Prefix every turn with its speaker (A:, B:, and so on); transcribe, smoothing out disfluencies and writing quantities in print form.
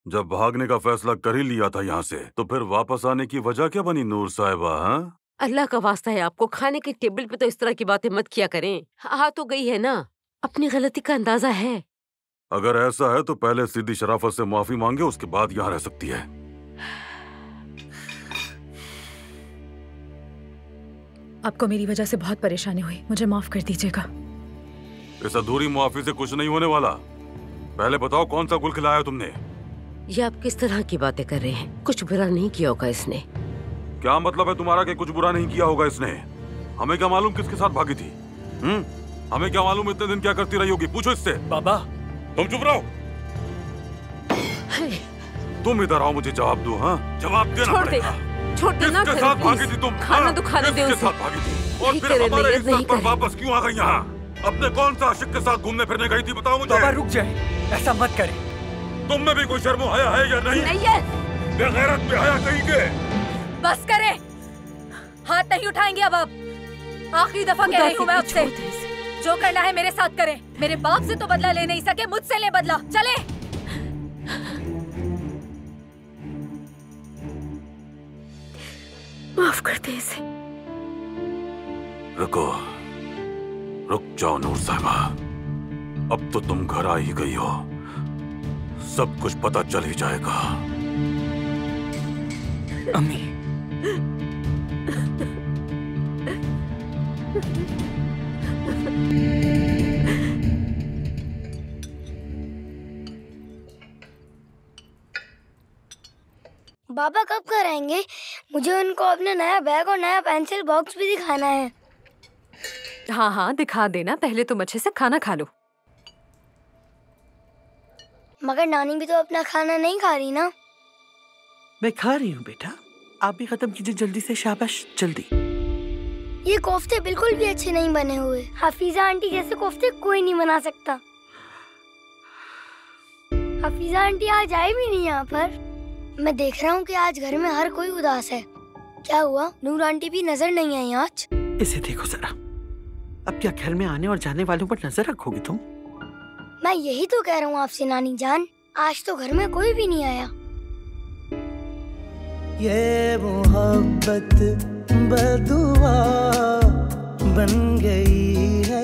A: जब भागने का फैसला कर ही लिया था यहाँ से, तो फिर वापस आने की वजह क्या बनी नूर साहिबा? हाँ,
B: अल्लाह का वास्ता है आपको, खाने की टेबल पे तो इस तरह की बातें मत किया करें। आ तो गई है ना, अपनी गलती का अंदाजा है।
A: अगर ऐसा है तो पहले सीधी शराफत से माफी मांगे, उसके बाद यहाँ रह सकती है।
C: आपको मेरी वजह से बहुत परेशानी हुई, मुझे माफ कर दीजिएगा।
A: इस अधूरी मुआफी से कुछ नहीं होने वाला। पहले बताओ कौन सा गुल खिलाया तुमने?
B: ये आप किस तरह की बातें कर रहे हैं? कुछ बुरा नहीं किया होगा इसने।
A: क्या मतलब है तुम्हारा कि कुछ बुरा नहीं किया होगा इसने? हमें क्या मालूम किसके साथ भागी थी? हमें क्या मालूम इतने दिन क्या करती रही होगी? पूछो इससे।
D: बाबा
A: तुम चुप रहो। तुम इधर आओ, मुझे जवाब दो। हाँ, जवाब देना पड़ेगा।
B: छोड़ देना।
A: किसके साथ भागी थी तुम?
B: खाना तो खाने दे उसे।
A: किसके साथ भागी थी? और फिर हमारे हिस्से पर वापस क्यों आ गई यहाँ? अपने कौन सा आशिक के साथ घूमने फिरने गई थी, बताओ मुझे।
D: बाबा रुक जाए, ऐसा मत करे।
A: तुम में भी कोई शर्म आया है या नहीं?
B: नहीं है।
A: बेगैरत पे आया कहीं के।
C: बस करें, हाथ नहीं उठाएंगे अब आप। आखिरी दफा कह रही हूँ मैं आपसे, जो करना है मेरे साथ करें। मेरे बाप से तो बदला ले नहीं सके, मुझसे ले बदला। चले।
B: माफ कर दे इसे।
A: रुको, रुक जाओ नूर साहिबा। अब तो तुम घर आ ही गई हो, सब कुछ पता चल ही जाएगा।
D: अम्मी,
E: बाबा कब घर आएंगे? मुझे उनको अपना नया बैग और नया पेंसिल बॉक्स भी दिखाना है।
C: हाँ हाँ दिखा देना, पहले तुम अच्छे से खाना खा लो।
E: मगर नानी भी तो अपना खाना नहीं खा रही ना।
F: मैं खा रही हूँ बेटा, आप भी खत्म कीजिए जल्दी से। शाबाश, जल्दी।
E: ये कोफ्ते बिल्कुल भी अच्छे नहीं बने हुए। हफीजा आंटी जैसे कोफ्ते कोई नहीं बना सकता। हफीजा आंटी आज आई भी नहीं यहाँ पर। मैं देख रहा हूँ कि आज घर में हर कोई उदास है। क्या हुआ? नूर आंटी भी नजर नहीं आई आज।
F: इसे देखो जरा, अब क्या घर में आने और जाने वालों पर नजर रखोगी तुम?
E: मैं यही तो कह रहा हूँ आपसे नानी जान, आज तो घर में कोई भी नहीं आया।
G: ये मोहब्बत बदुआ बन गई है